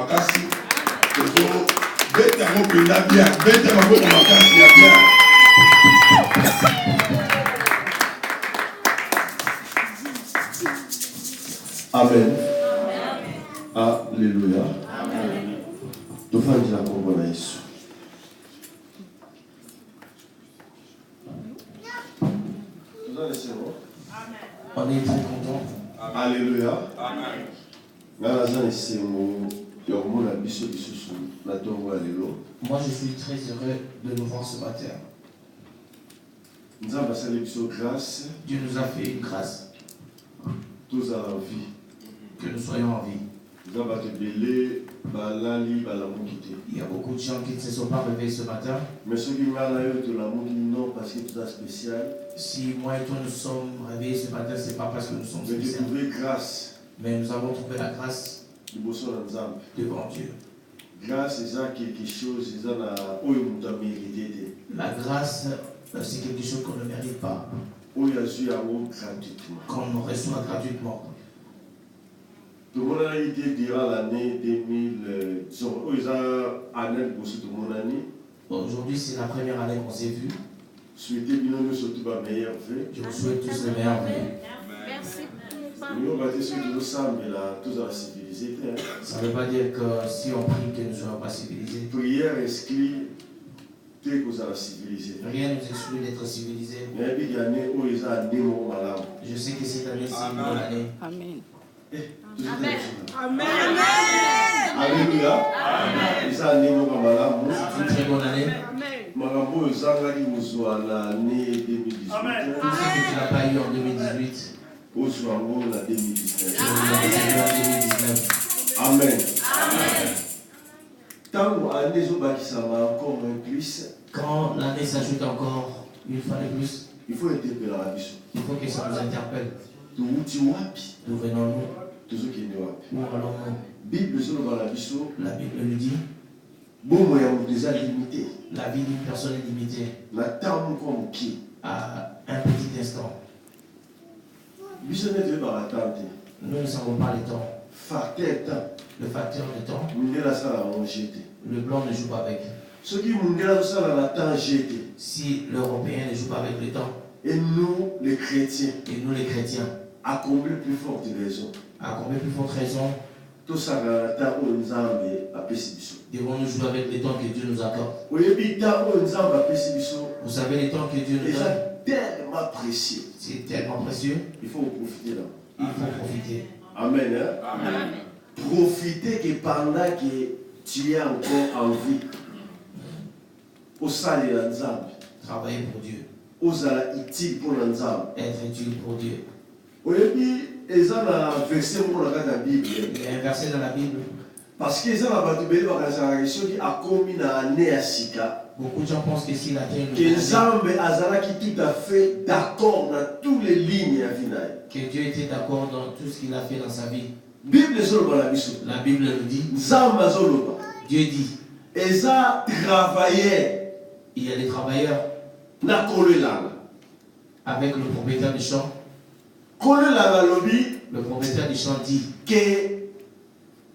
makasi. Bête à mon pénal bien. Bête à mon makasi bien. Amen. Alléluia. Nous faisons la combo na Yesu. On est très content. Alléluia. Amen. Moi, je suis très heureux de nous voir ce matin. Dieu nous a fait une grâce. Que nous soyons en vie. Il y a beaucoup de gens qui ne se sont pas réveillés ce matin. Si moi et toi nous sommes réveillés ce matin, ce n'est pas parce que nous sommes spéciaux. Mais nous avons trouvé la grâce devant Dieu. Quelque chose, la grâce, c'est quelque chose qu'on ne mérite pas. Qu'on reçoit gratuitement. L'année 2000, aujourd'hui, c'est la première année qu'on s'est vu. Je vous souhaite tous les meilleurs vœux. Merci. Ça ne veut pas dire que si on prie que nous ne soyons pas civilisés. Prière exclut Rien ne nous exclut d'être civilisés. Je sais que cette année, c'est une bonne année. Amen. Amen. Amen. Alléluia. C'est une très bonne année. Tout ce que tu n'as pas eu en 2018, tu l'as en 2019. Amen. Quand l'année s'ajoute encore une fois de plus, Il faut interpeller la vie. il faut que ça nous interpelle. D'où D'où venons-nous? Où allons-nous? La Bible nous dit la vie d'une personne est limitée à un petit instant. Nous ne savons pas le temps. Le facteur de temps, le blanc ne joue pas avec. Si l'Européen ne joue pas avec le temps, et nous les chrétiens, à combler plus forte raison, devons-nous jouer avec le temps que Dieu nous accorde. Vous savez, le temps que Dieu nous donne, tellement précieux. c'est tellement précieux. Il faut profiter là. Il faut profiter. Amen. Hein? Amen. Profiter que pendant que tu es encore en vie, au salut d'Anzambe, Travailler pour Dieu. utile pour l'Anzambe. Être utile pour Dieu. Il y a un verset dans la Bible. Il y a un verset dans la Bible. Parce que Beaucoup de gens pensent que si la terre nous que Nzambe azalaki tout à fait d'accord dans toutes les lignes à finale. que Dieu était d'accord dans tout ce qu'il a fait dans sa vie. La Bible nous dit, Dieu dit, il y a des travailleurs avec le propriétaire du champ. Le propriétaire du champ dit que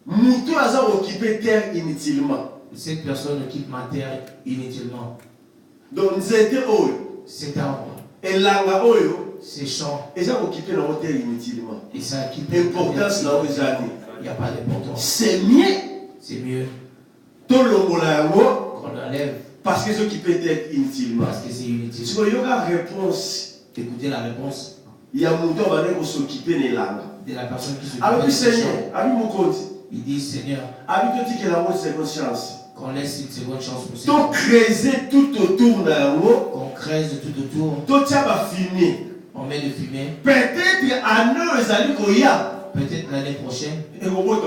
Moutou a occupé terre inutilement. cette personne occupe ma terre inutilement. Donc c'était Cet arbre, et langa oyo ces champs, et ça occupé la terre inutilement. et ça occupe Importance là où il n'y a pas d'importance. c'est mieux C'est mieux tout le monde qu'on enlève parce que ceux qui peut être inutilement. parce que c'est inutile. Si il y a une réponse, Écoutez la réponse il y a Moutou qui va s'occuper de langa. de la personne qui se Avec du Seigneur, champ. avec mon compte, Il dit, Seigneur, avec tout qui est la bonne conscience. qu'on laisse une seconde chance pour Donc creuser tout autour de la roue, qu'on creuse tout autour, tout ça va fumer. on met de fumée. Peut-être à nous les amis koya. Peut-être l'année prochaine, Et au bout de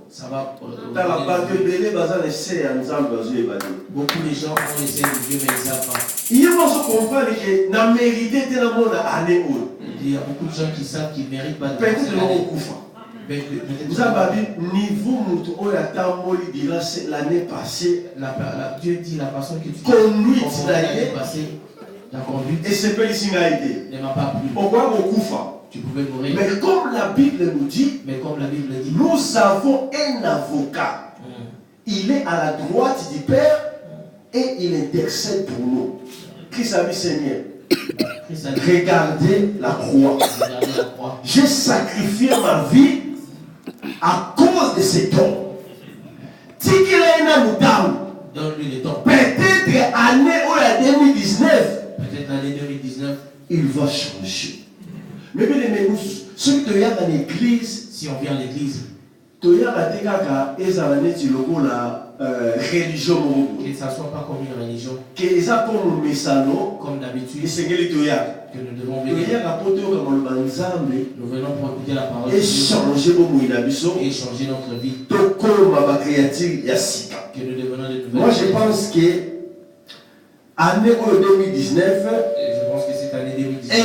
ça va. dans la base de Bélé, bazar essaie ensemble bazar évadé. Beaucoup de gens ont essayé de Dieu, mais ils ne savent pas. Il y a aussi comprendre que na mérité de la monde année où. Il y a beaucoup de gens qui savent qu'ils ne méritent pas de Peut-être passer le l'année. monde koufa. Vous La- avez niveau mutu oya tamboli dira l'année passée. Dieu dit la personne que tu Conduite confonds d'ailleurs. l'année passée, la conduite Et c'est pas ici ngaïté. ne m'a pas plu. Pourquoi on koufa? Tu pouvais mourir. Mais comme la Bible nous dit, Mais comme la Bible dit, nous avons un avocat il est à la droite du Père et il intercède pour nous. Christ a dit, Seigneur, regardez la croix. J'ai sacrifié ma vie à cause de cet homme. Donne-lui le temps. Peut-être année 2019. Peut-être l'année 2019. Il va changer. Mais bien aimé, ceux qui viennent dans l'église, si on vient à l'église, que ça ne soit pas comme une religion, comme d'habitude, que nous devons venir. Nous venons pour écouter la parole de Dieu et changer notre vie. Que nous devenons de nouvelles. Moi je pense que année 2019, je pense que cette année 2019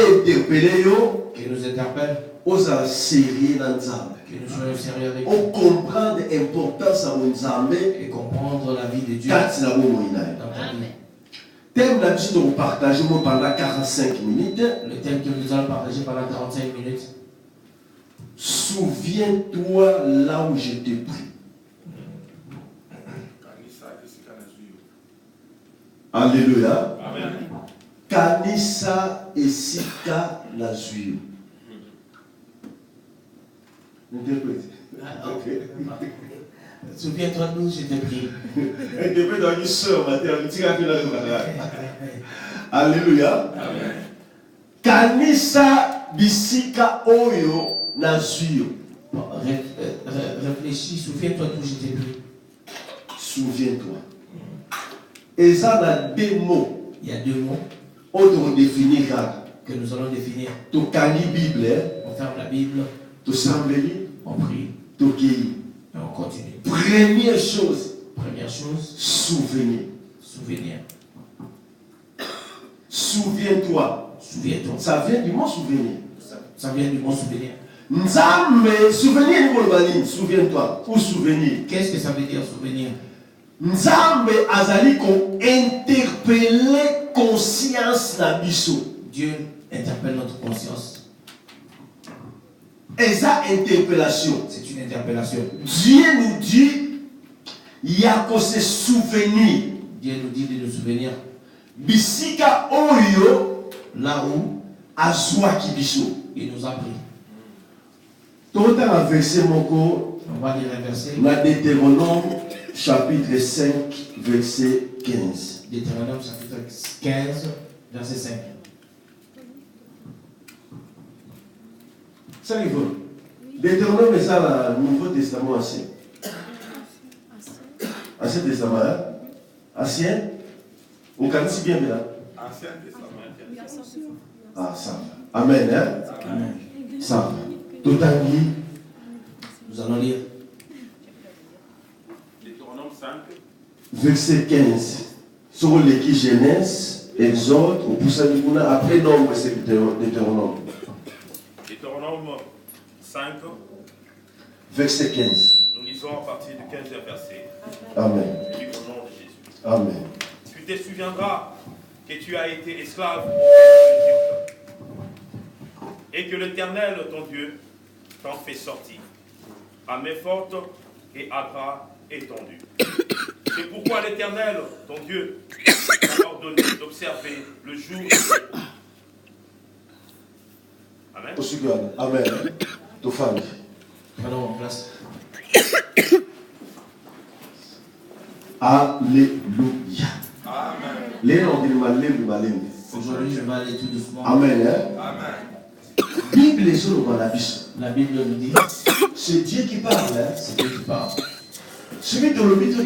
qui nous interpelle, que nous soyons sérieux avec Dieu, comprendre l'importance de et comprendre la vie de Dieu dans dans ta vie. Thème d'habitude on partage pendant 45 minutes. Le thème que nous allons partager pendant 45 minutes. Souviens-toi là où je t'ai pris. Alléluia. Amen. Kanisa esika la zuyo. Interprète. Okay. Souviens-toi d'où je t'ai pris. Interprète dans une sœur, Alléluia. Amen. Kanisa bisika oyo na zuyo. Réfléchis, souviens-toi d'où je t'ai pris. Souviens-toi. Et ça dans deux mots. Il y a deux mots. On définit que nous allons définir. Tu cani Bible. On ferme la Bible. Tu sembles. On prie. Tu guéris. Et on continue. Première chose. Souvenir. Souviens-toi. Ça vient du mot souvenir. Ça vient du mot souvenir. Nzambe, souvenir, souviens-toi. Ou souvenir. Qu'est-ce que ça veut dire souvenir? Nzambe azali ko interpeller conscience na biso. Dieu interpelle notre conscience. Et ça, interpellation. C'est une interpellation. Dieu nous dit, il y a qu'on se souvenir. Dieu nous dit de nous souvenir. Bisika oyo, là où azwa kibiso. Il nous a pris. Tout un verset moko. On va lire un verset. Dans Deutéronome chapitre 5, verset 15. Deutéronome chapitre 15, verset 5. Ça il faut. Deutéronome est ça le Nouveau Testament ancien. Ancien Testament, hein? Ancien? On connaît si bien là. Ancien Testament. Ah, ça va. Amen, hein? Amen. Ça va. Tout en dit. Nous allons lire. Deutéronome 5. Verset 15. Sur l'équipe Genèse, Exode, au Poussa du Mouna, après nombre, c'est Deutéronome. Deutéronome 5. Verset 15. Nous lisons à partir du 15e verset. Amen. Et au nom de Jésus. Amen. Tu te souviendras que tu as été esclave au pays d'Égypte et que l'Éternel, ton Dieu, t'en fait sortir à main forte et à bras étendus. C'est pourquoi l'Éternel, ton Dieu, t'a ordonné d'observer le jour de repos. Amen. Amen. Tout famille. Prenons en place. Alléluia. Amen. Aujourd'hui, je vais aller tout doucement. Amen. Amen. Bible est sur le La Bible nous dit, c'est Dieu qui parle. c'est Dieu qui parle. Celui de l'obéit au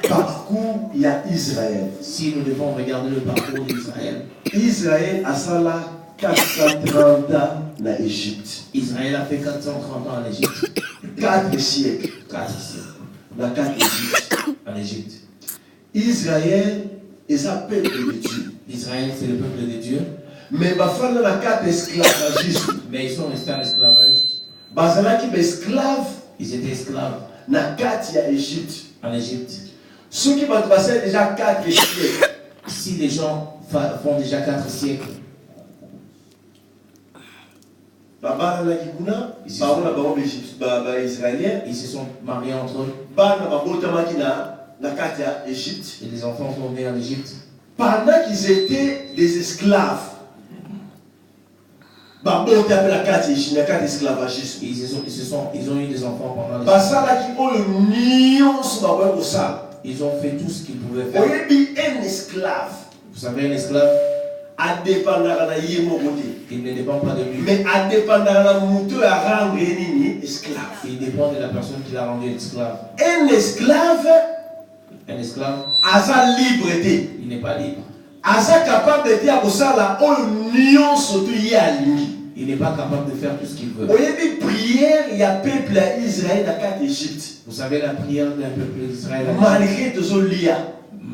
parcours, il y a Israël. Si nous devons regarder le parcours d'Israël, Israël a ça là 430 ans en Égypte. Israël a fait 430 ans en Égypte. 4 siècles. 4 siècles Dans 4 Égypte. en Égypte. Israël est un peuple de Dieu. Israël, c'est le peuple de Dieu. Mais il y a 4 esclavagistes. Mais ils sont restés en esclavage. Ils étaient esclaves en Égypte. Ceux qui vont passer déjà 4 siècles. Si les gens font déjà 4 siècles, Ils se sont mariés entre eux. Et les enfants sont nés en Égypte. Pendant qu'ils étaient des esclaves, ils ont eu des enfants pendant les Ils ont fait tout ce qu'ils pouvaient faire. un esclave, Vous savez, un esclave, il ne dépend pas de lui. mais esclave. Il dépend de la personne qui l'a rendu esclave. Un esclave, Il n'est pas libre. capable de dire Il n'est pas capable de faire tout ce qu'il veut. Prière, il y a peuple à Israël dans l'Égypte. Vous savez la prière d'un peuple d'Israël, Malgré tout ça,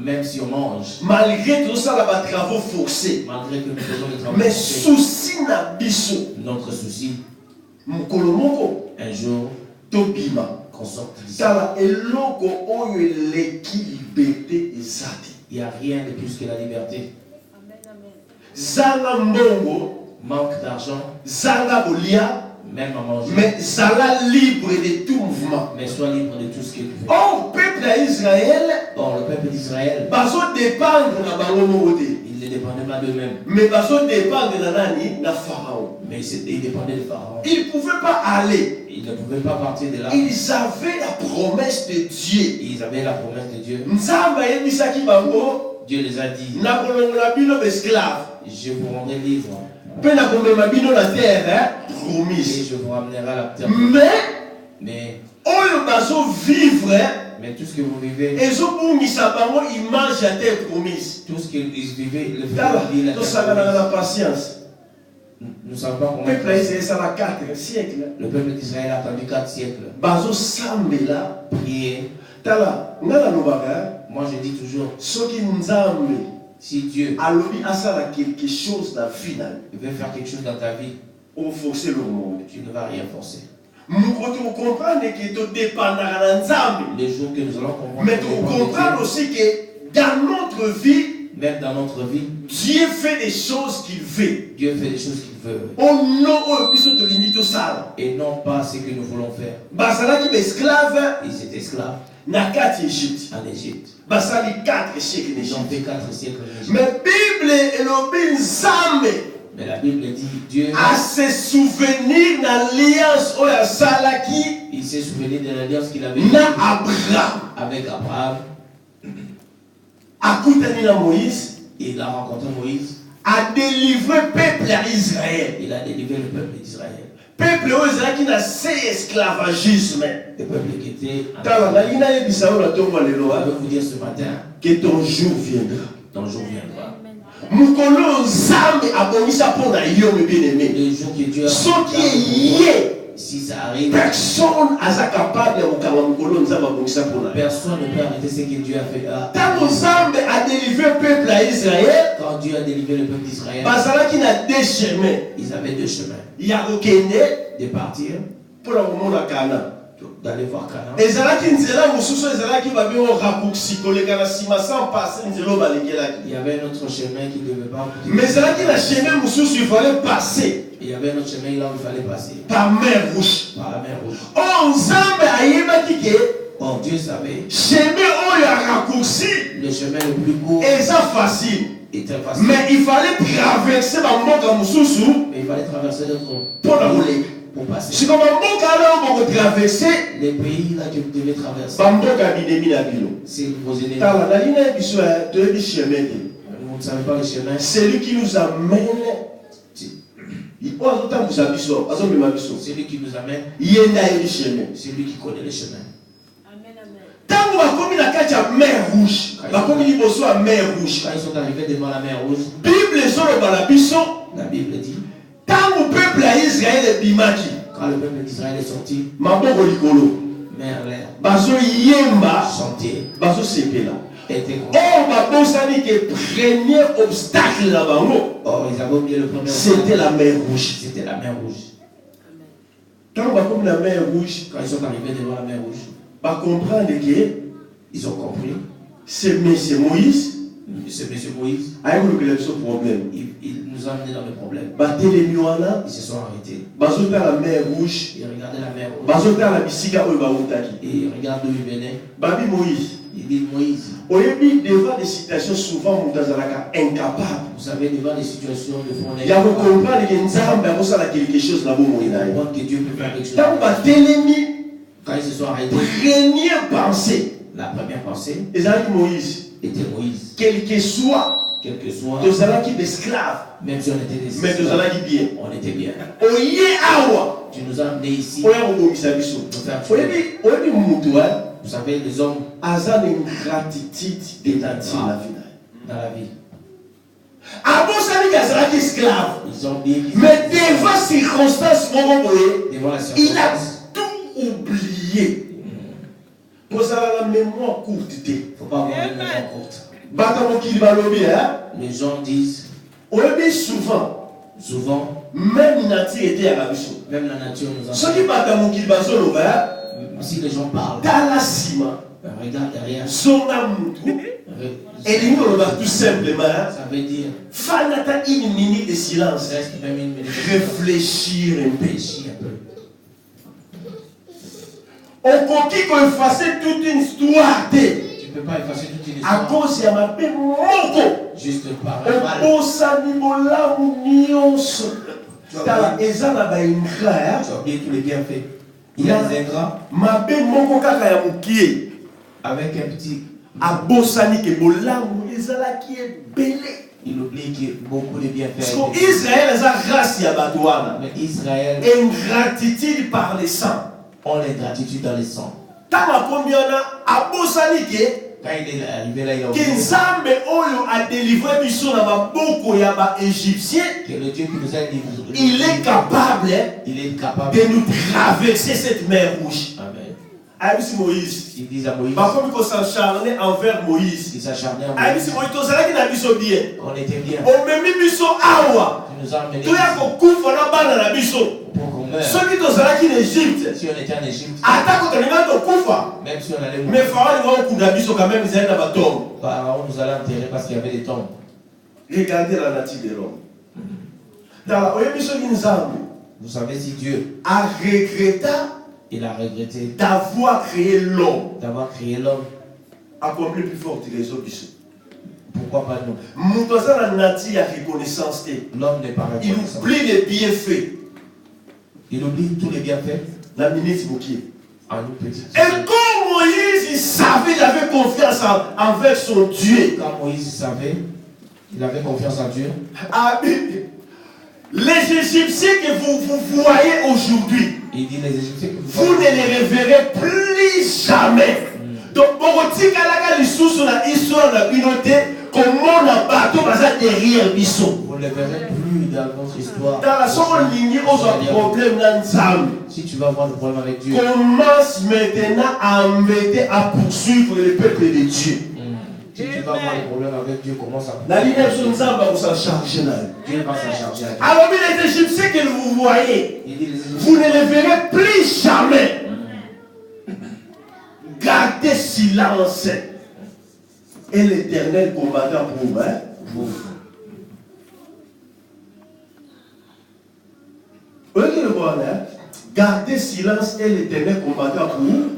même si on mange, malgré tout ça, les travaux forcés. malgré que nous faisons des travaux Mais forcés, souci na biso. notre souci, Mukolo moko un jour, tobima. qu'on sorte d'ici. Tala eloko oyo eleki liberté ezate. Il n'y a rien de plus que la liberté. Zala mbongo, Manque d'argent, zala bolia, même à manger, mais zala libre de tout mouvement. mais sois libre de tout ce que tu fais. Or, peuple d'Israël, Or, le peuple d'Israël, bazo dépendre na bango moko te. ils ne dépendaient pas d'eux-mêmes, Mais bazo dépendre na nani na Pharaon. mais ils dépendaient de Pharaon. Ils ne pouvaient pas aller. Ils ne pouvaient pas partir de là. Ils avaient la promesse de Dieu. Ils avaient la promesse de Dieu. Nzamba yebisaki bango, Dieu les a dit, na kolongola bino esclave. je vous rendrai libre Pe na komema bino na terre et promise. je vous ramènerai à la terre. Mais Oyo bazo vivre tout ce que vous vivez, ezobungisa bango image ya terre promise. tout ce qu'ils vivaient, le fait Tala, de vivre la tosala terre na promise. patience. Nous ne savons pas comment Peuple d'Israël ça va 4 siècles. le peuple d'Israël a attendu 4 siècles. Bazo sambela. Prier. Tala, ngala lobaka, Moi je dis toujours, soki nzambe si Dieu alobi asala quelque chose na vie na veut faire quelque chose dans ta vie, on forcer le monde. tu ne vas rien forcer. Mukoto comprendre que to dépendra na nzambe. Les jours que nous allons comprendre, Mais tu comprends aussi que dans notre vie, même dans notre vie, Dieu fait des choses qu'il veut. Dieu fait des choses qu'il veut. Oh non, oh, biso to limite au sala. Et non pas ce que nous voulons faire. Basala qui esclave Ils étaient esclaves na 4 Égypte. en Égypte. Basali 4 siècles Ils ont d'Égypte. fait 4 siècles en Égypte. Mais Bible et l'obin nzambe Mais la Bible dit, Dieu, à se souvenir de l'alliance au salaki il s'est souvenu de l'alliance qu'il avait na Abraham. avec Abraham. Akutani na Moïse Il a rencontré Moïse. a délivré peuple à Israël. Il a délivré le peuple d'Israël. Peuple au Israël qui n'a ses esclavagisme. Le peuple qui était en Tala na ina yebisa ola to walelo Je veux vous dire ce matin, que ton jour viendra. ton jour viendra. Mukolo nzambe abongisa pona yo me bien-aimé. Le jour que Dieu a Soki yé si ça arrive, personne aza capable ya kokanga mukolo nzambe abongisa pona. personne ne peut arrêter ce que Dieu a fait. Tango nzambe a délivré peuple à Israël, Quand Dieu a délivré le peuple d'Israël, bazalaki na deux chemins. ils avaient 2 chemins. Ya kokende De partir, mpona komona Kana. d'aller voir Canaan. Ezalaki nzela mosusu ezalaki babio raccourci koleka na nsima sans passer nzela balengelaki. Il y avait un autre chemin qui ne devait pas. Mais ezalaki na chemin mosusu il fallait passer Il y avait un autre chemin là où il fallait passer. par mer rouge. Par la mer rouge. Oh nzambe ayebaki ke Or Dieu savait, chemin oyo ya raccourci le chemin le plus court eza facile. était facile. Mais il fallait traverser bamboka mosusu Mais il fallait traverser d'autres mpona koleka. pour passer. sikoyo bamboka oyo bokotraverse Les pays là que vous devez traverser, bamboka binemi na bino. c'est vos ennemis. Tala nali na biso toyebi chemin te. Vous ne savez pas le chemin. Celui qui nous amène oyo azotambusa biso azomema biso Celui qui nous amène, ye nde ayebi chemin. c'est lui qui connaît le chemin. Ntango bakomi na kati ya mer rouge bakomi liboso ya mer rouge, Quand ils sont arrivés devant la mer rouge, bible ezoloba na biso la Bible dit, ntango peuple ya Israel ebimaki quand le peuple d'Israël est sorti, maboko likolo mer l'air, bazoyemba chantier, bazosepela. était gros. Or babosani ke premier obstacle na bango Or ils avaient oublié le premier c'était la mer rouge. C'était la mer rouge. Ntango bakomi na mer rouge Quand ils sont arrivés devant la mer rouge, bacomprendre ke ils ont compris. c'est Moïse Ce monsieur Moïse, ayekolukelaka biso problème. il nous nous a amenés dans le problème. Batelemiwana, Ils se sont arrêtés. bazota la mer rouge, Ils regardaient la mer rouge. bazota la bisika oyo bautaki. Et ils regardent d'où ils venaient. Babi Moïse. Il dit Moïse. Oyebi devant des situations souvent mutazalaka incapable. Vous savez, devant des situations de fond, Il y a comprendre que Nzambe a quelque chose là-bas que Dieu peut faire quelque chose. Quand batelemi, Quand ils se sont arrêtés, première pensée, la première pensée ezalaki Moïse. était Moïse. Quel que soit, Quel que soit, tozalaki d'esclaves, même si on était des mais esclaves, tozalaki bien. on était bien. Oye awa, Tu nous as amenés ici. oya kobomisa biso. Oyebi mutu Vous savez, les hommes aza na ingratitude d'état na vie. dans la vie, Abosani kazalaki esclave, ils ont oublié qu'ils mais devant circonstance moko boye, devant la il a circonstance. tout oublié. Kozala la mémoire courte. Il ne faut pas avoir une mémoire courte. Bata mokili balobi, hein? Les gens disent Oyebi souvent, même nature était à la biso. même la nature nous a Soki bata mokili bazoloba, si les gens parlent, tala sima, regarde derrière. zonga mutu, elingi oloba tout simplement, Ça veut dire fanata une minute de silence, reste même une minute. réfléchir un peu. Réfléchis un peu. Okoki koeffacer toute une histoire te. Tu ne peux pas effacer toute une À histoire cause ya mabe moko. juste par un mal. Obosani bolamu nyonso. Tala eza na baingra. Tu as oublié tous les bienfaits. Il y a des ingrats Mabe moko kaka ya mokie. avec un petit. Abosani ke bolamu ezalaki ebele. Il oublie qu'il y a beaucoup de bienfaits. Parce que Israël eza grâce ya bato wana. Mais Israël Ingratitude par le sang. ont l'ingratitude dans les sangs. Tala combien abosani ke Quand il est arrivé là, il a oublié que Nzambe oyo a délivré biso na maboko ya ba égyptien, que le Dieu qui nous a livrés, il est capable il est capable de nous traverser cette mer rouge. Amen. Ayebisi Moïse. Il dit à Moïse, Bakomi ko s'acharner envers Moïse. il s'acharnait à Ayebisi Moïse. Moïse tozalaki na biso bien. On était bien. Omemi biso awa. Tu nous as emmenés Toya kokufa na bana na biso. pour qu'on meure. Soki tozalaki na Égypte, Si on était en Égypte, atako tolinga tokufa. même si on allait Mais mourir, Pharaon va okunda biso quand même ezali na batombe. Pharaon nous allait enterrer parce qu'il y avait des tombes. Regardez la nature de l'homme. Tala oyebi soki Nzambe Vous savez, si Dieu, a regretté il a regretté d'avoir créé l'homme, d'avoir créé l'homme, accompli plus fort que les autres. pourquoi pas nous? Nous avons la nature à reconnaissance. L'homme n'est pas Il reconnaissant. oublie les bienfaits. Il oublie tous les bienfaits La ministre Boukier. en une petite. Et comme Moïse, il savait, il avait confiance envers son Dieu. Quand Moïse savait, il avait confiance en Dieu. Ah, les Égyptiens que vous voyez aujourd'hui, Il dit les Égyptiens que vous ne les reverrez plus jamais. Donc, Borotika la lisusu na histoire na binote, comment na bateau baza derrière biso. vous ne les verrez plus dans notre histoire. Dans la seconde ligne, on a un problème dans Nzambe. Si tu vas avoir des problèmes avec Dieu, Commence maintenant à embêter, à poursuivre le peuple de Dieu. si tu vas avoir des problèmes avec Dieu, commence à. La ligne de Nzambe va s'en charger là. Dieu va s'en charger. Alors, les Égyptiens que vous voyez, Il dit les Égyptiens, vous ne les verrez plus jamais. Gardez silence. Et l'Éternel combattant pour vous. vous. Voyez le voir là. Gardez silence et l'Éternel combattant pour vous.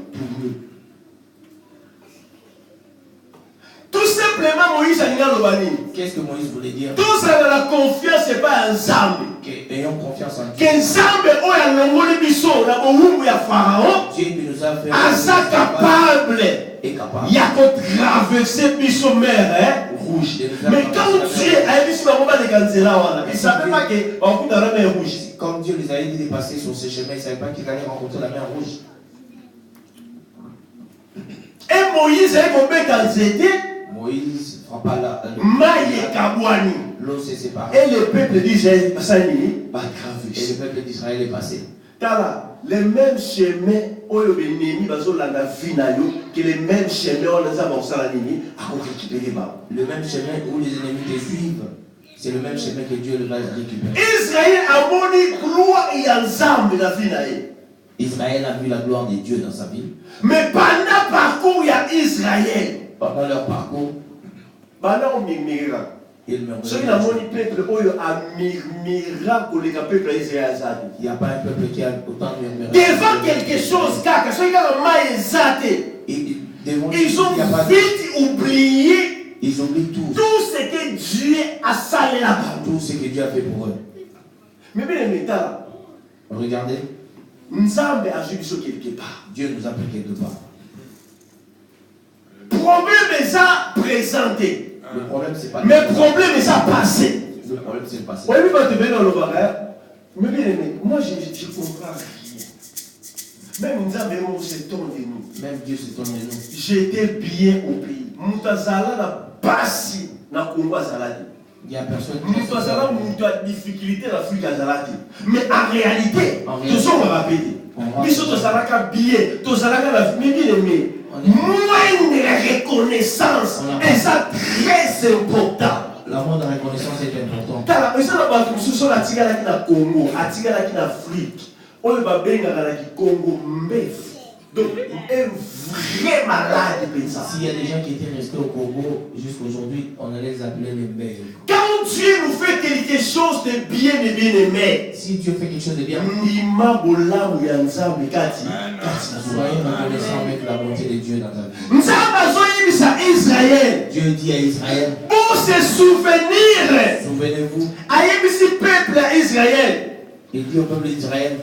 Tout simplement, Moïse a dit Qu'est-ce que Moïse voulait dire? tout ça dans la confiance, ce n'est pas un Zambé. Ayons confiance en Dieu. Que Nzambe oyo alongoli biso na bowumbu ya Pharaon Dieu qui nous a fait. aza capable est capable. ya kotraverser biso mer rouge. Mais quand Dieu ayebisi bango baleka nzela wana, il ne savait pas que bakuta na mer rouge. Comme Dieu les a aidés de passer sur ce chemin, il ne savait pas qu'ils allaient rencontrer la mer rouge. Et Moïse aye kobeta nzete Moïse frappa mai ekabwani. l'eau s'est séparée. Et le peuple d'Israël basali nini Et batraverse. le peuple d'Israël est passé. Tala, les mêmes chemins oyo benemi bazolanda vi na yo, que les mêmes chemins oyo Nzambe akosala nini akorécupérer bango. Le même chemin où les ennemis te suivent, c'est le même chemin que Dieu va récupérer. Israël amoni gloire ya Nzambe na vi na ye. Israël a vu la gloire de Dieu dans sa vie. Mais pendant parcours ya Israël, Pendant leur parcours, bana omimira Il me Ceux qui n'ont pas de peuple, il n'y a pas un peuple qui a autant de murmures. devant quelque chose, car ceux qui ont mal ils ont vite oublié. Ils oublient tout. Tout ce que Dieu a salé là-bas. Tout ce que Dieu a fait pour eux. Mais bien, regardez. Nzambe a joué quelque part. Dieu nous a pris quelque part. Problème est à présenter. Le problème, c'est pas. Mais problème est à passer. Le problème, c'est le passé. Oui, mais quand tu viens dans le barrage, mais bien aimé, moi je comprends rien. Même Nzambe c'est ton de nous. Même Dieu c'est ton de nous. J'étais bien au pays. Moutazala na basi na Congo Zaladi. Il y a personne qui Moutazala a difficulté dans l'Afrique Zaladi. Mais en réalité, tout ça on va répéter. Mais sur tout ça là billet, tout ça là la vie bien aimé. Moins de reconnaissance et ça très important. L'amour de reconnaissance est important. Tala, mais ça n'a pas tout sur la tigala qui na Congo, la tigala qui na Afrique. On va bien dans Congo mbef. Donc, un vrai malade de ça. S'il y a des gens qui étaient restés au Congo jusqu'aujourd'hui, on allait les appeler les mbef. Quand Dieu nous fait quelque chose de bien et bien aimé, si Dieu fait quelque chose de bien, soyez reconnaissant avec la bonté de Dieu dans ta vie. Dieu dit à Israël, pour se souvenir, souvenez-vous, peuple à Israël, il dit au peuple d'Israël,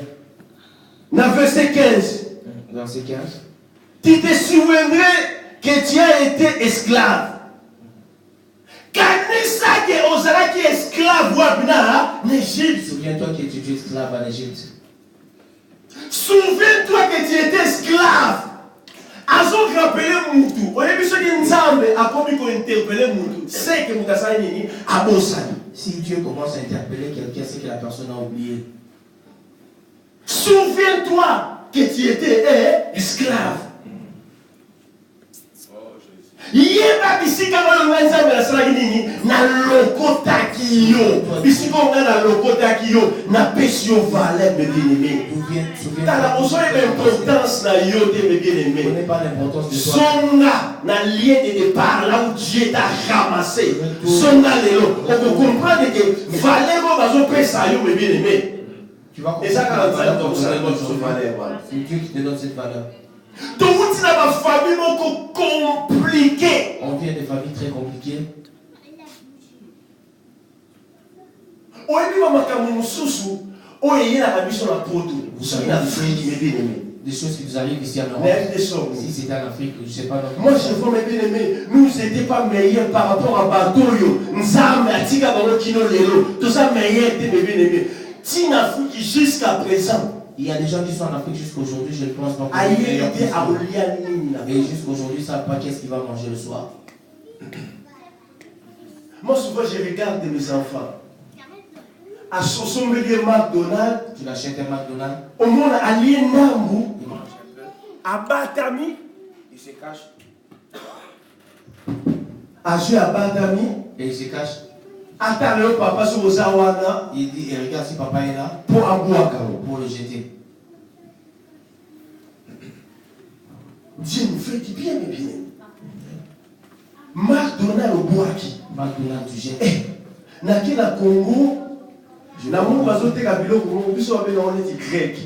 dans verset 15, verset 15, tu te souviendrais que tu as été esclave. Souviens-toi que tu étais esclave en Égypte. Souviens-toi que tu étais esclave. Azok rappelé Moutou. On a vu ce que Nzambe a commis pour interpeller Moutou. C'est que Moukasa Nini a bossani. Si Dieu commence à interpeller quelqu'un, c'est que la personne a oublié. Souviens-toi que tu étais esclave. Yeba bisika mo Nzambe la sala nini na lokota kiyo. Bisika mo na lokota kiyo na pesio valeur de bien-aimé. Tala osoye l'importance na yo de bien-aimé. Ce n'est pas l'importance de toi. Songa na lieu de départ là où Dieu t'a ramassé. Songa lelo. On peut comprendre que valeur bazo pesa yo bien-aimé. Tu vas comprendre. Et ça quand ça donne cette valeur. C'est Dieu qui te donne cette valeur. On vient de familles très compliquées. Vous savez, des choses qui nous arrivent ici en Europe. Si c'était en Afrique, je ne sais pas. Moi, je vois mes bien-aimés, nous n'étions pas meilleurs par rapport à Batoyo. Nous avons tout ça meilleur que mes bien-aimés. Si en Afrique jusqu'à présent, il y a des gens qui sont en Afrique jusqu'aujourd'hui, je ne pense pas. Et jusqu'aujourd'hui, ils ne savent pas qu'est-ce qu'ils vont manger le soir. Moi, souvent, je regarde mes enfants. À son McDonald's. Tu l'achètes un McDonald's. Au monde, à Lienambu. À Batami. Il se cache. À jouer à Batami. Et il se cache. Attends, papa sur Ozawana. Il dit, et regarde si papa est là. Pour Abouaka. Pour le jeter. Dieu nous fait du bien, mais bien. McDonald's au Boaki. McDonald's du jet. Naki na Congo. Na mungu bazoteka biloko Congo. Biso wabe na oneti grec.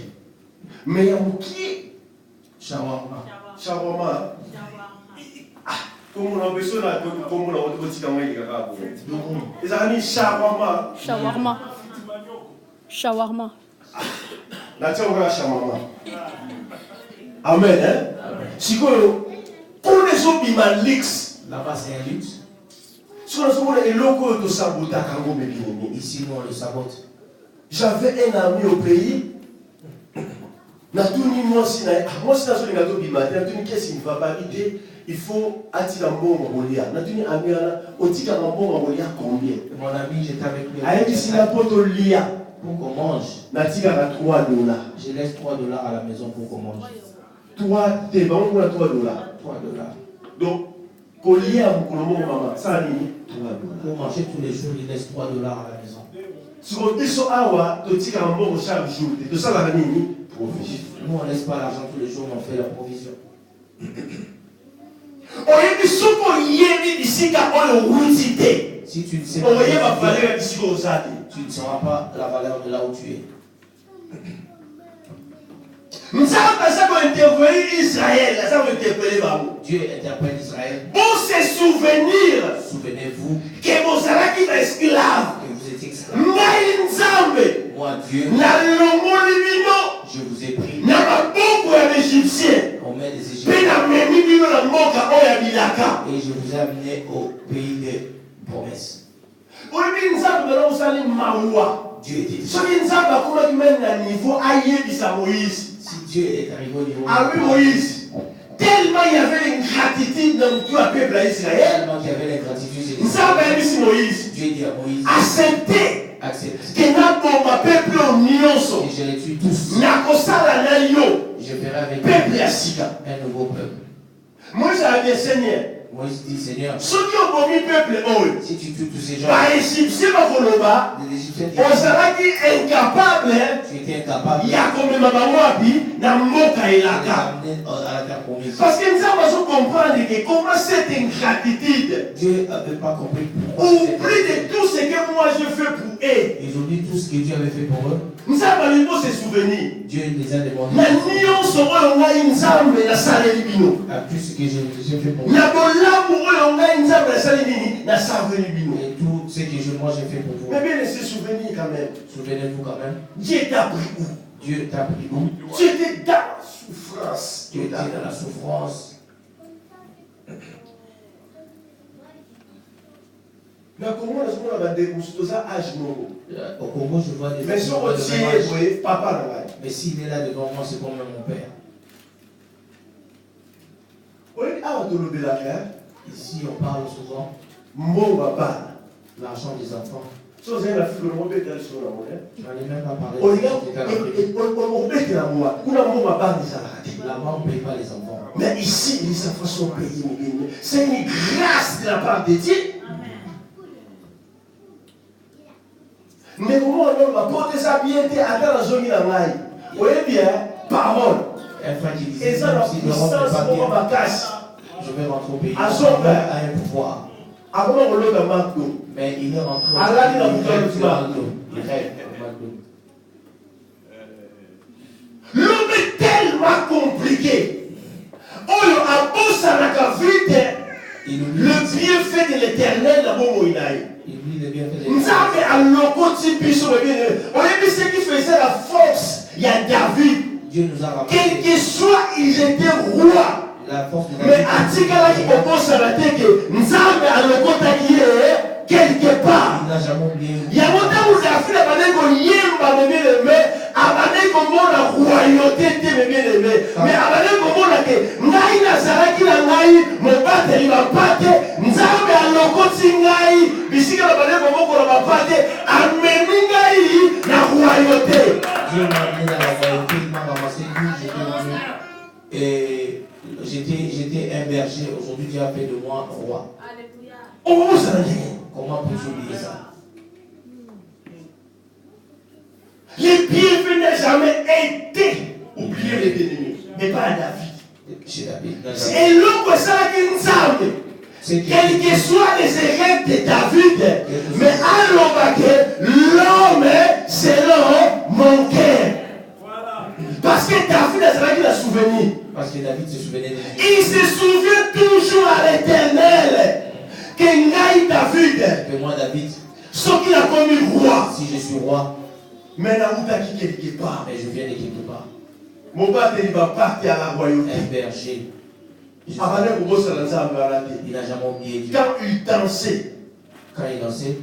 Mais ya muki. Shawarma. Shawarma. Comme on a besoin de comme on a besoin de ils ont mis shawarma. Shawarma. Shawarma. La tchouga shawarma. Amen. Si vous connaissez bien l'X. Là-bas c'est un luxe. Si vous avez un loco de sabota kango bébé. Ici nous on le sabote. J'avais un ami au pays. Natuni moi si na sur les gâteaux bimatin. Natuni qu'est-ce qu'il ne va pas l'idée. Il faut attirer un bon Mongolia. Natuni ami au tika un bon Mongolia combien? Mon ami j'étais avec lui. Aïe si la poto lia. Pour qu'on mange. Natika à $3. Je laisse $3 à la maison pour qu'on mange. Toi, t'es bon pour $3. $3. Donc, collier à mon maman, ça a $3. Pour manger tous les jours, il laisse $3 à la maison. Si on dit ça, tu as un bon chaque jour. Tu as la nini provision. Nous, on ne laisse pas l'argent tous les jours, on fait la provision. Si Si tu ne sais pas, tu ne sauras pas la valeur de là où tu es. Dieu interpelle Israël. Pour se souvenir, souvenez-vous que vous êtes esclaves. Moi, Dieu, je vous ai pris. On met des Égyptiens. Et je vous ai amené au pays des promesses. Dieu était dit. Si Dieu est arrivé au niveau de Moïse, tellement il y avait une gratitude dans tout le peuple d'Israël. Tellement qu'il y avait l'ingratitude. Moïse. Dieu dit à Moïse. Acceptez. Que je les tue tous. Je ferai avec peuple un nouveau peuple. Moïse a dit Seigneur. Moïse dit Seigneur. Si tu tues tous ces gens. Les Égyptiens incapable. Tu étais incapable. Il y a comme parce que nous avons comprendre que comment cette ingratitude. Dieu n'avait pas compris. Oublie de tout ce que moi je fais pour eux. Ils ont dit tout ce que Dieu avait fait pour eux. Nous avons se souvenir. Dieu les a demandé. À tout ce que j'ai fait pour vous. Et tout ce que moi j'ai fait pour vous. Mais bien se souvenir quand même. Souvenez-vous quand même. Dieu t'a pris où? Dieu t'a pris où? Tu étais dans la souffrance. Tu étais dans la souffrance. Mais comment est-ce qu'on a déconstruit ça à genoux? Au Congo, je vois des mais si on tient, papa mais s'il est là devant moi, c'est comme mon père. Ici, on parle souvent. Mon papa. L'argent des enfants. J'en ai même pas parlé. Là-bas, on ne paye pas les enfants. Mais ici, les enfants sont payés. C'est une grâce de la part de Dieu. Mais comment on va porter ça bien à la zone de la maille? Vous voyez bien, parole. Et ça, la puissance, je vais rentrer au pays. À un pouvoir. Mais il est rentré au il rêve. L'homme est tellement compliqué. Le bienfait de l'éternel, nous avons ce qui faisait la force, il y a David. Dieu nous a rappelé. Quel que soit, ils étaient rois. Mais à Tigala qui propose à la tête que nous avons le côté qui est quelque part. Il n'a jamais oublié. Il y a longtemps où David a dit qu'on y est, mais a dit qu'on la royauté de bien aimé. Mais a dit qu'on a que Naï Nazara qui n'a Naï, mon père il va pas te. Nous avons le côté Naï, ici qu'on a dit qu'on va pas te. Amener Naï la royauté. Dieu m'a amené dans la royauté, il m'a ramassé, et j'étais un berger, aujourd'hui Dieu a fait de moi roi. Comment peux-je oublier ça? Les bienfaits n'ont jamais été oubliés les ennemis, mais pas à David. Chez David. Et l'homme, ça qui nous savent. Quels que soient les erreurs de David, mais alors que l'homme selon mon cœur. Parce que David a souvenir. Parce que David se souvenait de lui. Il se souvient toujours à l'éternel que Naï David. Que moi David. Ce qu'il a commis roi. Si je suis roi. Mais Naouta qui quelque part. Mais je viens de quelque part. Mon père il va partir à la royauté. Un berger. Il n'a jamais oublié Dieu. Quand il dansait.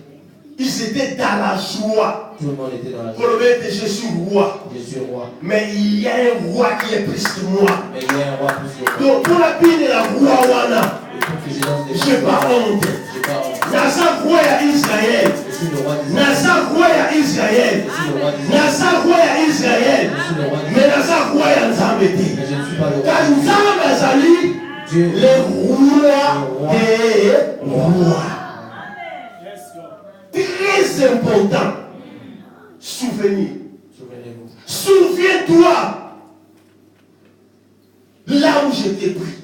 Ils étaient dans la joie. Tout le monde était dans la joie. Je suis roi. Je suis roi. Mais il y a un roi qui est plus que moi. Mais il y a un roi plus que moi. Donc pour la pine de la roi Wana. Je n'ai pas honte. Naza roi à Israël. Naza roi à Israël. Naza roi à Israël. Mais Naza roi à Nzambeti. Car Nzambeti Azali, le roi des rois. Très important. Souvenir. Souvenez-vous. Souviens-toi. Là où je t'ai pris.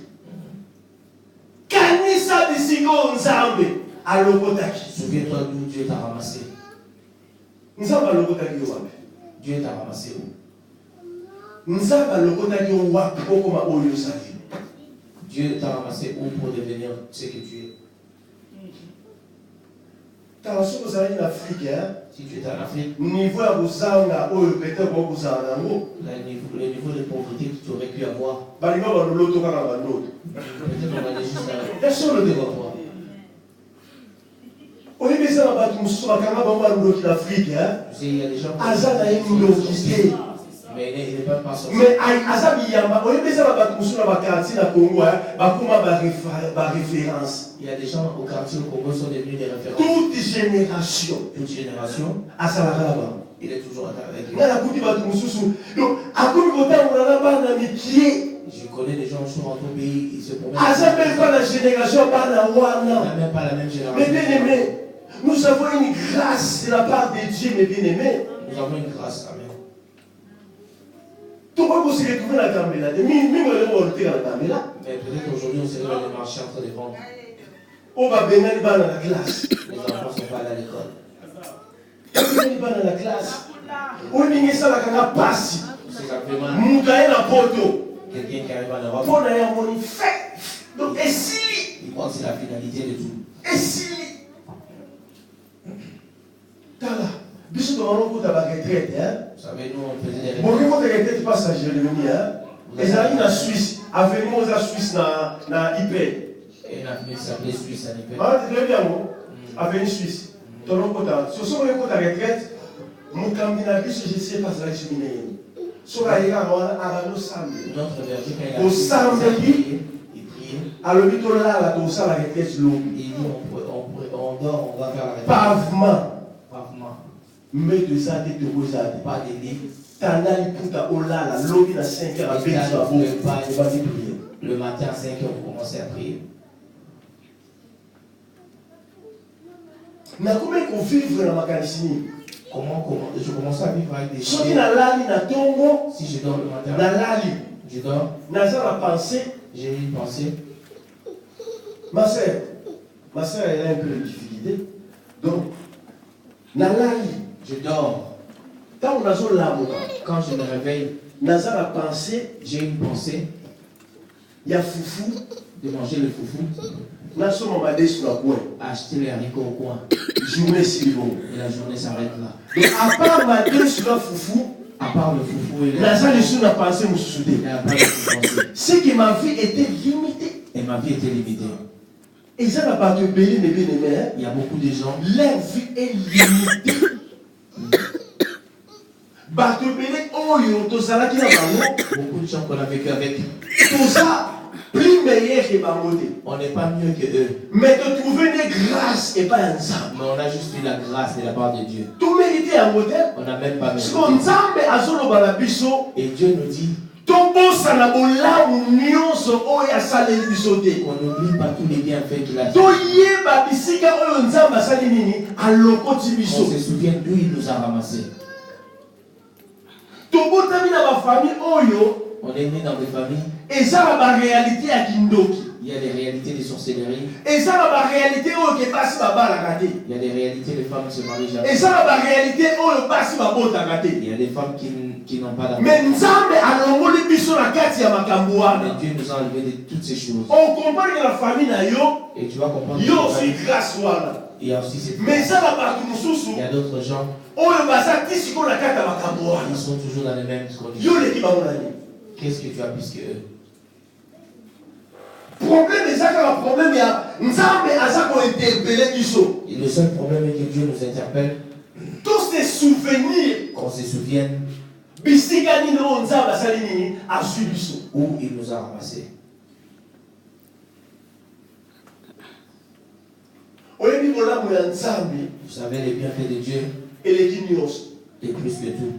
Kanisa de Sigo Nzambe. Souviens-toi d'où Dieu t'a ramassé. Dieu t'a ramassé où? Dieu t'a ramassé où pour devenir ce que tu es? Si tu étais en Afrique, le niveau de pauvreté que tu aurais pu avoir, peut-être on allait juste le dévoiement. Tu sais, il y a des gens mais il n'est pas sorti. Mais il y a des gens au quartier au Congo sont devenus des références. Toute génération, Il est toujours avec eux. Je connais des gens qui sont rentrés au pays, ils se promènent. On n'a même pas la même génération. Mais bien aimé, nous avons une grâce de la part de Dieu, mes bien-aimés. Nous avons une grâce, amen. Tout le monde se retrouve dans la caméra. Mais peut-être aujourd'hui, on serait dans les marchés en train de vendre. On va bénir les balles dans la classe. Les enfants ne sont pas allés à l'école. Les balles dans la classe. On est ça la caméra passe. C'est simplement Moukaï la poto. quelqu'un qui arrive en Europe. Pour d'ailleurs, on y fait. Donc, et si. Il croit que c'est la finalité de tout. Et si. Tala. Biso de Manon pour ta retraite. Vous savez, nous, on faisait des bon, votre retraite passe à Jérémie. Les amis en Suisse. Avenue aux Suisse na IP. Et la famille s'appelait Suisse à l'époque. Ah, tu bien, non? Avenue Suisse. Ton nom, sur son retraite, mon camping, je sais pas si la cheminée. Sur la Liga, on a nos samedi. Notre verger, quand Au samedi, il priait. à l'hôpital là, on a la retraite l'eau. Il dit on dort, on va faire la retraite. Pavement. Pavement. Mais de ça, tu te poses à Pas de lit. Tanali Puta Olala, l'eau à 5 heures à peine sur la boue. Le matin à 5 heures, vous commencez à prier. Mais comment qu'on vit dans ma calcine? Comment je commence à vivre avec des gens. Si na lali na tongo, si je dors le matin, na lali, je dors. Naza la pensée. J'ai une pensée. Ma soeur, elle a un peu de difficulté. Donc, na lali, je dors. Quand je me réveille, Naza la pensée. J'ai une pensée. Il y a foufou. De manger le foufou. Acheter les haricots au coin. Journée si bon. Et la journée s'arrête là. Donc à part ma deux sur la foufou, à part le foufou et Naza les sous n'a pensé me souder. C'est que ma vie était limitée. Et ma vie était limitée. Et ça n'a pas de pays, mais bien aimé. Il y a beaucoup de gens. Leur vie est limitée. Beaucoup de gens qu'on a vécu avec. Tout ça, plus meilleur que Bamote. On n'est pas mieux que eux. Mais de trouver des grâces et pas un sang. Mais on a juste eu la grâce de la part de Dieu. Tout mérité un modèle. On n'a même pas mérité. Et Dieu nous dit. On n'oublie pas tous les bienfaits qu'il a fait. On se souvient d'où il nous a ramassés. On est né dans des familles. Il y a des réalités de sorcellerie. Il y a des réalités de femmes qui se marient jamais. Il y a des femmes qui n'ont pas d'amour. Mais Dieu nous a enlevé de toutes ces choses. On comprend que la famille n'a yo. Et tu vas comprendre. Il y a aussi grâce. Il y a aussi cette. Mais ça va pas tout il y a d'autres gens. Ils sont toujours dans les mêmes conditions. Qu'est-ce que tu as plus que eux? Problème est ça que le problème est et le seul problème est que Dieu nous interpelle. Tous ces souvenirs. Qu'on se souvienne. Où il nous a ramassés. Vous savez les bienfaits de Dieu. Et plus que tout.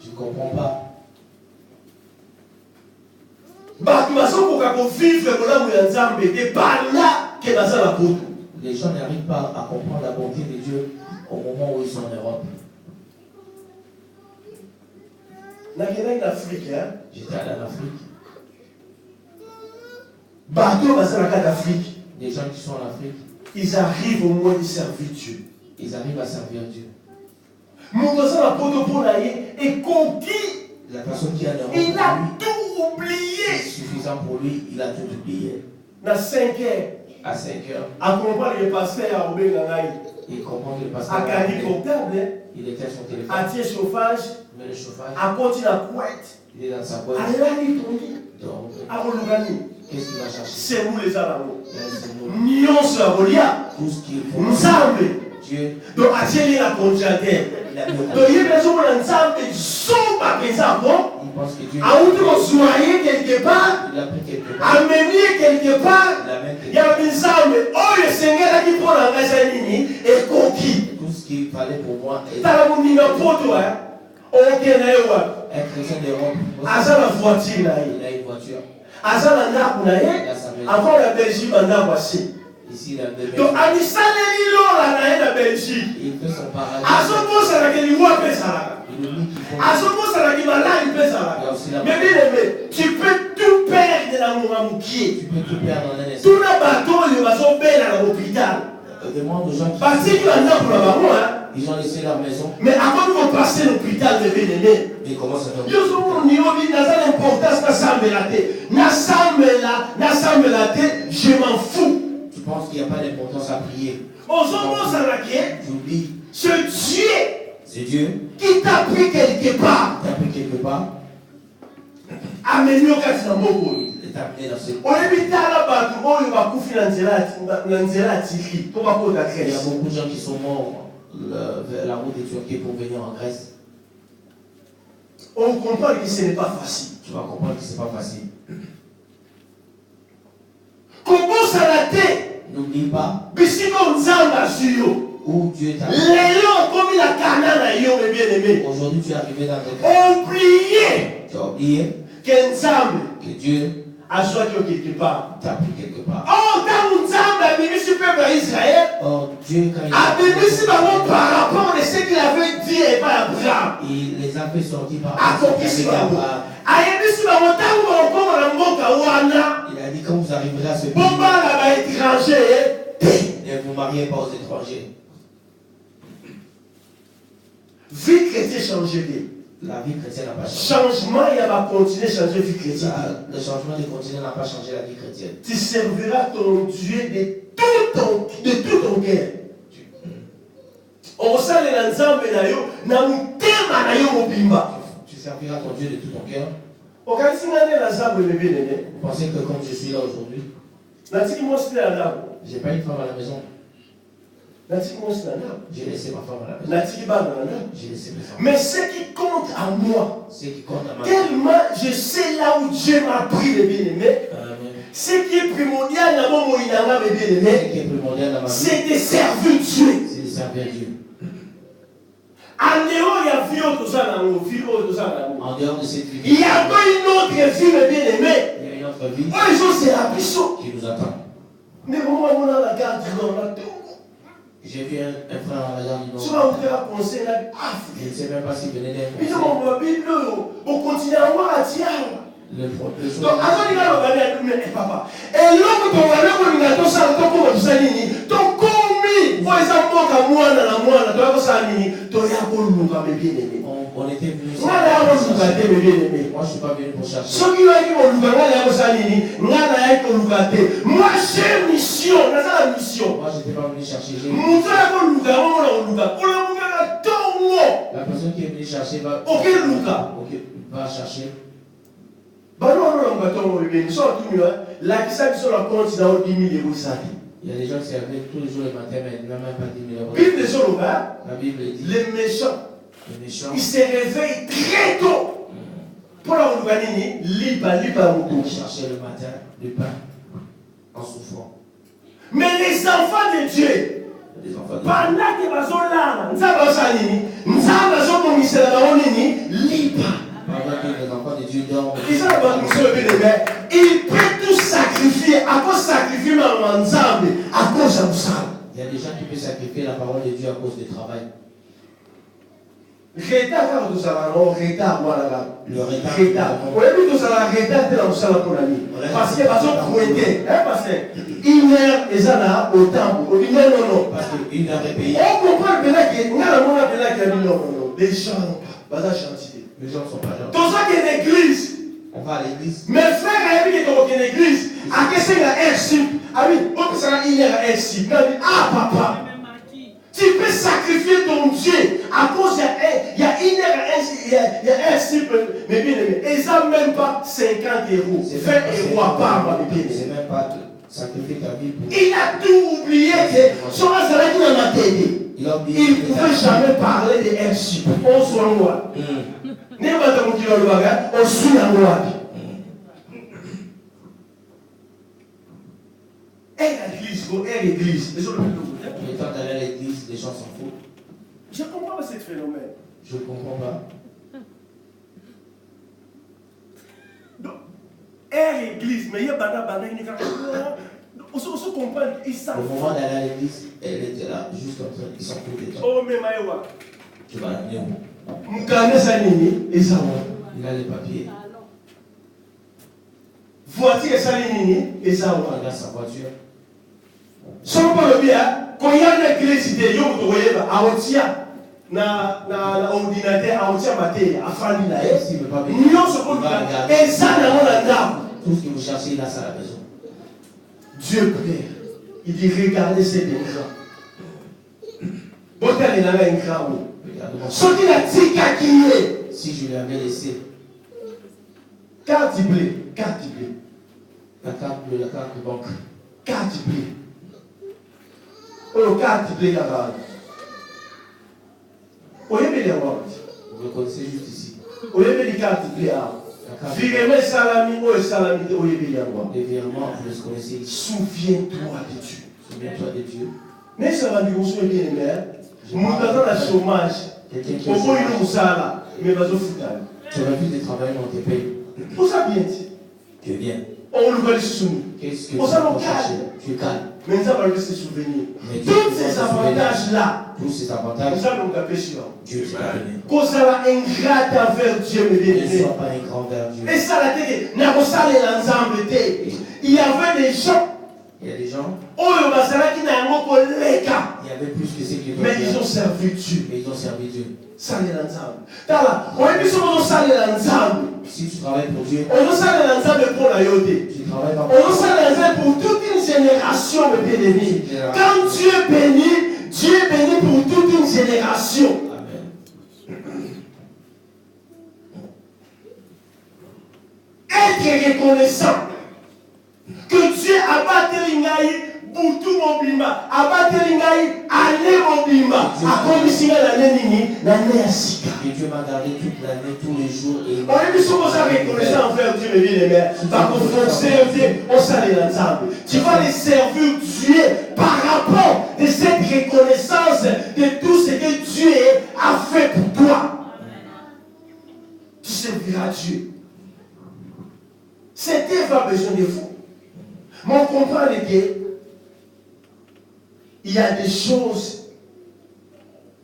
Je ne comprends pas. Les gens n'arrivent pas à comprendre la bonté de Dieu au moment où ils sont en Europe. J'étais allé en Afrique. Des gens qui sont en Afrique, ils arrivent au moins de servir Dieu. Ils arrivent à servir Dieu. La personne qui a le il a tout oublié. C'est suffisant pour lui, il a tout oublié. À 5 heures, à 5 heures, à comprendre le pasteur à il comprend que le pasteur il était à son téléphone, à tirer chauffage, mais le chauffage, à continuer la couette, il est dans sa boîte. Donc, qu'est-ce qu'il va chercher? C'est où les Arabes? Nous. Tout ce qu'il faut. Nous sommes. Dieu. Donc, attirer la congélateur. Donc, il y a des gens qui sont pas présents. Il pense que Dieu. À où tu vas soigner quelque part, il a pris quelque part. amener quelque part. Il y a des hommes. Oh, le Seigneur qui prend la raison et conquis. Tout ce qu'il fallait pour moi. Tu as pour toi. Ok, un chrétien d'Europe. Asa la voiture. Il a une voiture. Asa la ndaku. Encore la Belgique, voici. Ici, il a deux. Donc, à l'Israël, la Belgique. Il fait son paradis. À ce moment, ça n'a qu'à lui voir ça. À ce moment, ça n'a qu'à malade, ça. Mais bien aimé, tu peux tout perdre dans mon amoukier. Tu peux tout perdre dans un instant. Tout le bateau, il va se perdre à l'hôpital. Demande aux gens qui. Parce qu'ils ils ont laissé leur maison. Mais avant de passer l'hôpital, de bien aimé. Mais comment ça va? Nous sommes au niveau de l'importance de la tête. Je m'en fous. Tu penses qu'il n'y a pas d'importance à prier? J'oublie. C'est Dieu. C'est Dieu qui t'a pris quelque part. T'a pris quelque part. Amené au cas de la Mogo. Il t'a amené dans ce. Il y a beaucoup de gens qui sont morts vers la route de Turquie pour venir en Grèce. On comprend que ce n'est pas facile. Tu vas comprendre que ce n'est pas facile. Comment ça l'a été? N'oublie pas où Dieu t'a amené. Aujourd'hui, tu es arrivé dans tes oublié. Tu as oublié que Dieu a joué quelque part. T'a pris quelque part. Oh, Israël. Oh, Dieu, quand il a par rapport à ce qu'il avait dit et pas Abraham. Il les a fait sortir par Abraham. Il a dit quand vous arriverez à ce pays, ne vous mariez pas aux étrangers. Vie chrétienne changée. La vie chrétienne n'a pas changé. Changement, il va continuer à changer la vie chrétienne. Le changement de continent n'a pas changé la vie chrétienne. Tu serviras ton Dieu de tout ton cœur. On sait les ensemble tu serviras ton Dieu de tout ton cœur. Vous pensez que comme je suis là aujourd'hui, j'ai pas une femme à la maison. J'ai laissé ma femme à la maison. J'ai laissé mes enfants. Mais ce qui compte à moi, tellement je sais là où Dieu m'a pris le bien-aimé. Ce qui est primordial dans mon bien-aimé, c'est de servir Dieu. C'est de servir Dieu. En dehors de cette vie, il y a pas une autre vie, bien-aimé. Il y a une autre vie qui nous attend. Mais comment on a la garde de j'ai vu un frère à la gare du Nord. Je ne sais même pas s'il venait d'un conseil. On continue à voir à tirer. Le professeur. Donc, avant de regarder papa. Et l'homme qui va regarder ton sang, ton corps, ton commis. Pour exemple, moi, on était venus. Moi, je ne suis pas venu pour chercher. Moi, j'ai une mission. Moi, je n'étais pas venu chercher. La personne qui est venue chercher va chercher. Il y a des gens qui servaient tous les jours le matin, mais même pas 10 000 euros. La Bible dit les méchants, ils se réveillent très tôt pour la chercher le matin du pain en souffrant. Mais les enfants de Dieu, pendant que les enfants de Dieu dorment, il peut tout sacrifier. À cause sacrifier à cause de ça. Il y a des gens qui peuvent sacrifier la parole de Dieu à cause du travail. Retard quand vous allez retard voilà. Le retard. On a vu que ça va retard dans le salon pour la nuit. Parce que parce qu'on pointait, parce que une heure et ça là au temps. On dit non. Parce qu'une heure est payée. On comprend bien que on a bien qui a dit non. Les gens n'ont pas de chantier. Les gens sont pas là. Tout ça qui est l'église. On va à l'église. Mes frères avaient dit que dans l'église, à qu'est-ce qu'il y a un sip. Ah oui, on peut savoir il y a un sip. Ah papa. Tu peux sacrifier ton Dieu à cause il y a un cycle, mais bien aimé. Et ça même pas 50 euros. 20 euros à part, ma bien. C'est même pas sacrifier ta vie pour. Il a tout oublié que son Azalaki n'a pas aidé. Il ne pouvait jamais parler de un cycle. On soit loin. N'importe qui va le bagage, on suit la loi. Et l'église. Le temps d'aller à l'église, les gens s'en foutent. Je ne comprends pas ce phénomène. Je ne comprends pas. Donc, l'église, mais il y a il on se comprend. Au moment d'aller à l'église, elle était là, juste comme ça, ils s'en foutent des gens. Oh, mais Maïwa. Tu vas l'amener où? Il a les papiers. Voiture, ça et ça regarde sa voiture. Sans pas le bien, quand il y a une église, il y a un ordinateur, à Afrani, et ça, tout ce que vous cherchez, il a ça à la maison. Dieu plaît. Il dit regardez ces gens. Si je lui avais laissé carte bleue. La carte bleue, la carte de banque. Carte bleue. Oh, carte bleue là-bas. Vous reconnaissez juste ici. Vous avez les cartes bleue là. Virement salami, oh salami, oh les virements, vous les connaissez ici. Souviens-toi de Dieu. Souviens-toi de Dieu. Mais ça va dire, vous soyez bien aimé. Nous avons le chômage. Au moins, nous sommes mais vas-y, tu aurais pu travailler dans tes pays. Vous savez bien. Tu es bien. On le va soumis. Qu'est-ce que tu vas chercher? Tu es calme. Mais ça va rester souvenir. Tous ces avantages-là. Tous ces avantages. Nous allons taper sur. Dieu t'est donné. Qu'on soit ingrat envers Dieu, mais bien aimé. Ne sois pas ingrat envers Dieu. Et ça, la tête, n'a pas salé l'ensemble. Il y avait des gens. Il y a des gens. Oh, le Basara qui n'a pas les cas. Il y avait plus que ce qu'ils ont. Mais ils ont servi Dieu. Mais ils ont servi Dieu. Salé l'ensemble. On est plus on salé l'ensemble. Si tu travailles pour Dieu. On a salé l'ensemble pour la yoté. Tu travailles pas pour Dieu. On a salé l'ensemble pour toute une génération de bénis. Quand Dieu bénit pour toute une génération. Amen. Être reconnaissant que Dieu a battu l'ingay pour tout mon bima, a battu l'ingay année mon bima, a commis l'année nini, l'année à sika. Que Dieu m'a gardé toute l'année, tous les jours. Et on est mis sur ça reconnaissant envers Dieu, mes bien-aimés. Par contre, on servir, on s'allait ensemble. Tu vas les servir Dieu par rapport de cette reconnaissance de tout ce que Dieu a fait pour toi. Tu serviras Dieu. C'était pas besoin de vous. Mais on comprend qu'il y a des choses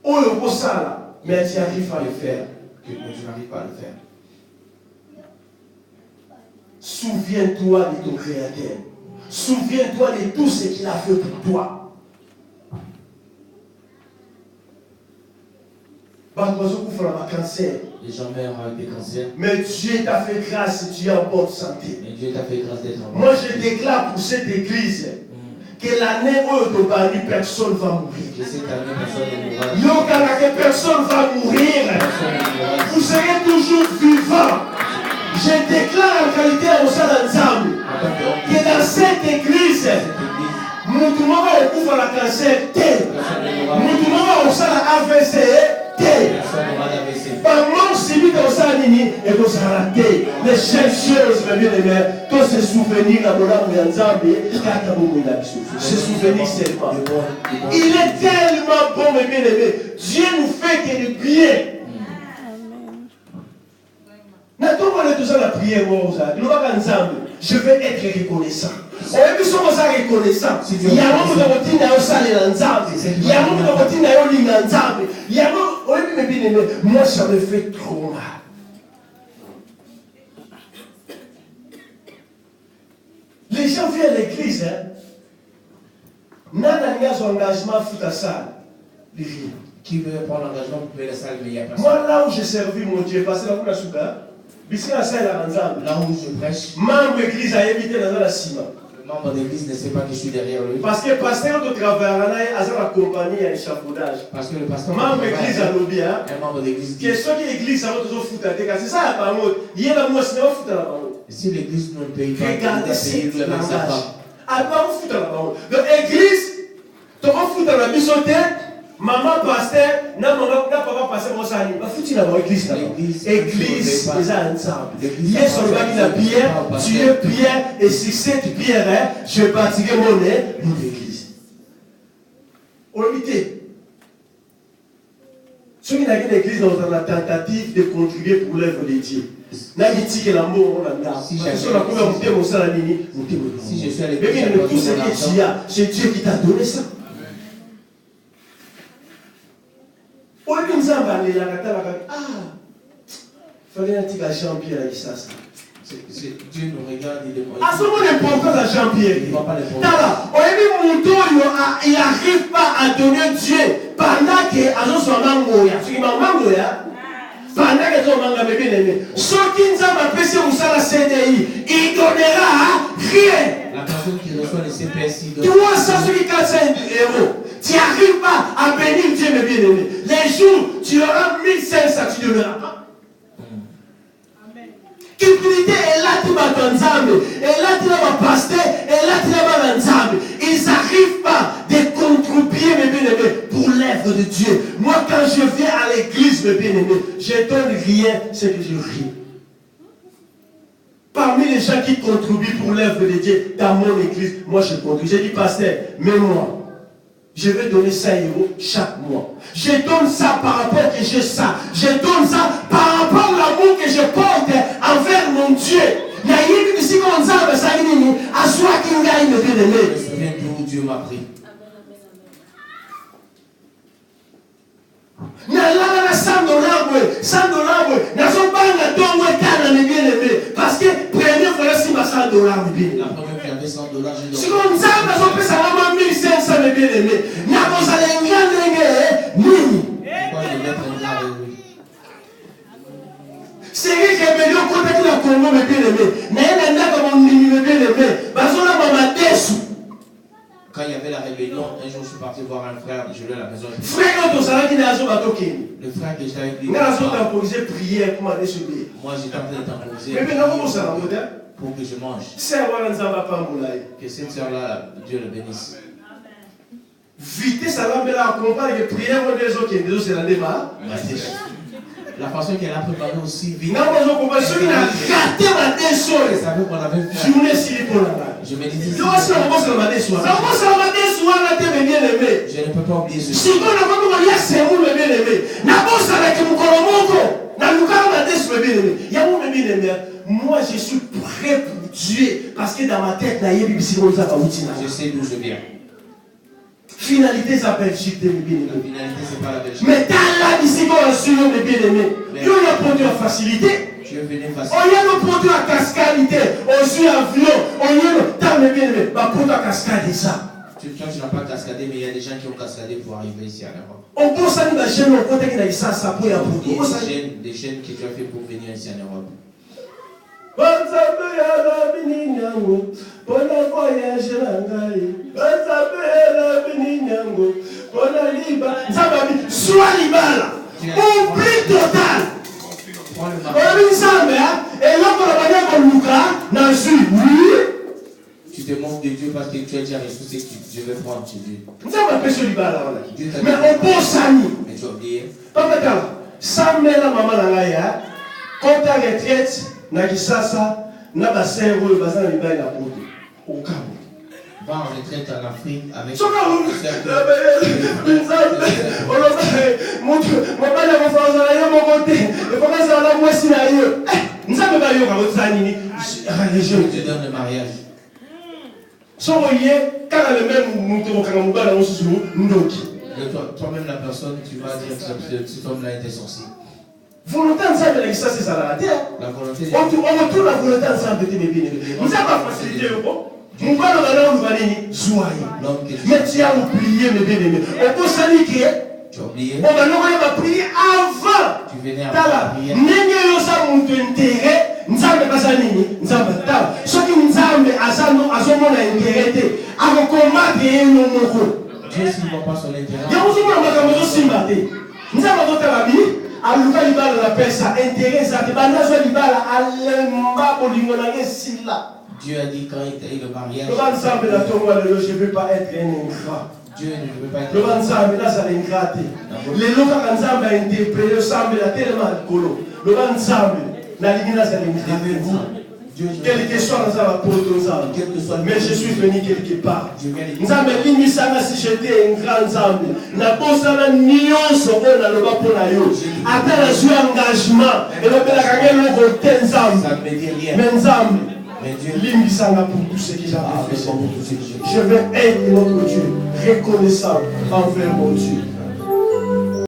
où le beau ça, mais tu arrives à le faire. Que tu n'arrives pas à le faire. Souviens-toi de ton Créateur. Souviens-toi de tout ce qu'il a fait pour toi. Les gens meurent avec des cancers. Mais Dieu t'a fait grâce et tu es en bonne santé. Mais Dieu t'a fait grâce d'être en bonne santé. Moi je déclare pour cette église que l'année où personne ne va mourir. Que cette année personne ne mourra. Personne ne va mourir. Vous serez toujours vivant. Je déclare en qualité à vos ensemble que dans cette église, nous devons avoir la cancer. Nous devons avoir la AVC. Les chères choses, mes bien-aimés, tous ces souvenirs à mon âme et ce souvenir seulement. Il est tellement bon, mes bien-aimés. Dieu nous fait que du bien. Je vais être reconnaissant. Il y a un monde qui a moi, ça me fait trop mal. Les gens viennent à l'église, Nana n'a son engagement fout à ça. Qui veut prendre l'engagement pour payer la salle, mais il n'y a personne. Moi, là où j'ai servi mon Dieu, parce que là où je prêche, membre de l'église a évité dans la ciment. Le membre de l'église ne sait pas que je suis derrière lui. Parce que le pasteur de travail a accompagné à l'échafaudage. Parce que le pasteur membre de l'église a lobby. Un membre de l'église dit. Question que l'église a toujours foutu à terre. C'est ça la parole. Il y a la moitié, on fout à la parole. Si l'église ne paye pas, regardez cette langage. Alors on fout à la parole. Donc l'église, tu vas foutre à la bisoté. Maman pasteur, n'a pas pasteur, on s'en va foutre à l'église. Église, les ensemble. Hier, sur le bac de la pierre, tu es pierre, et si cette pierre, je bâtirai mon église. On l'imite. Ceux qui n'ont pas l'église dans la tentative de contribuer pour l'œuvre de Dieu. Si je suis à l'église, mais tout ce que tu as, c'est Dieu qui t'a donné ça. Fallait un petit Jean-Pierre à ça. Dieu nous regarde, il est à ce moment l'importance à Jean-Pierre. Il n'arrive pas à donner Dieu pendant que pendant que ce qui nous a apprécié au salaire CDI, il donnera rien. La personne qui reçoit les CPSI donne 365 euros. Tu n'arrives pas à bénir Dieu, mes bien-aimés. Les jours, tu auras 1500, tu ne donneras pas. Cupidité est là, tu vas dans Nzambe. Et là, tu vas pasteur. Et là, tu vas dans Nzambe. Ils n'arrivent pas de contribuer, mes bien-aimés, pour l'œuvre de Dieu. Moi, quand je viens à l'église, mes bien-aimés, je ne donne rien, c'est que je ris. Parmi les gens qui contribuent pour l'œuvre de Dieu dans mon église, moi je contribue. J'ai dit, pasteur, mais moi, je vais donner 5 euros chaque mois. Je donne ça par rapport que j'ai ça. Je donne ça par rapport à l'amour que je porte envers mon Dieu. Je me souviens d'où Dieu m'a pris. Parce que première fois si ma $100 la première fois j'avais $100, j'ai donné. Si comme ça, ça va 1500 mes bien-aimés. Pourquoi je vais mettre un gars avec lui? C'est que j'ai meilleur côté que la Congo mes bien-aimés. N'a comme mon mes bien-aimés. Parce qu'on a maman déçu. Quand il y avait la rébellion, un jour je suis parti voir un frère, je lui à la maison. Frère, quand on s'arrête, il a un jour à toquer. Le frère que j'étais avec lui. Moi, j'étais en train de prière pour m'aider sur lui. Moi, j'étais en train de temporiser. Mais maintenant, comment ça va, pour que je mange. Que cette soeur-là, Dieu le bénisse. Vite, ça va me la accompagner que prière des autres qui c'est la débat. La façon qu'elle a préparé aussi vite. Non, moi, je comprends. Celui qui a raté la déçoire. Je savais qu'on avait fait. Je voulais s'il pour là-bas. Je me disais. Je ne peux pas oublier ce. Si on a pas de c'est où le bien-aimé. N'a pas ça avec mon colombo. Moi, je suis prêt pour Dieu. Parce que dans ma tête, je sais d'où je viens. Finalité, ça s'appelle Belgique, mes bien-aimés. La finalité, c'est pas la Belgique. Mais dans la ici, on a su mes bien-aimés. Il y a un produit à facilité. Dieu venait faciliter. On y a un produit à cascalité. On suit avion. On y a dans mes bien-aimés. Ma produit à cascade, ça. Tu n'as pas cascadé, mais il y a des gens qui ont cascadé pour arriver ici à l'Europe. On pense à une chaîne, on compte qu'il a ça, ça peut y avoir. Des chaînes que tu as fait pour venir ici en Europe. Sois libala. Oublie total. Tu te manques de Dieu parce que tu as déjà reçu ce que Dieu veut prendre chez Dieu. Mais on pense à nous. Mais tu as oublié. Papa, ça met la maman dans la ya. Quand tu as retraite, na kisasa, na bassin rouge, bassin de la poudre. Au cas où. Va en retraite en Afrique avec. Nous avons pas eu religion. Je te donne le mariage. Si vous voyez, quand le même nous toi-même la personne, tu vas dire que cet homme-là était sorcier. Volonté ensemble, ça c'est ça la terre. La volonté. On retourne la volonté ensemble de bien. Nous avons pas facilité le bon. Nous allons nous aller mais tu as oublié mes bien-aimés. On peut saluer que tu as oublié. On va prier avant. Tu venais à la prière. N'ayez pas mon intérêt. Nzambe bazanini, nzambe tawa. Soki nzambe azomona intérêt avant combattre eno moko. Dieu s'il ne voit pas son intérêt. Yango zomona makambo simba te. Nzambe azotala bi, aluka libala na pesa intérêt zake banda zo libala alemba bolingo na ngesila. Dieu a dit quand il y a eu le mariage. Le nzambe na tongo lelo je veux pas être un ingrat. Dieu ne veut pas être. Le nzambe na za ingrat. Lelo ka nzambe a interprété le nzambe la tellement kolo. Le nzambe quel que soit mais je suis venu quelque part. Nzambe limisanga si j'étais un grand nzambe. Na bosana nyonso on a le ba pona yo. Ata na jouer engagement et le pela kangelo ko tenzambe. Ça ne me dit rien. Mais nzambe mais Dieu limisanga pour tout ce qu'il a fait. Je vais être notre Dieu reconnaissant envers mon Dieu.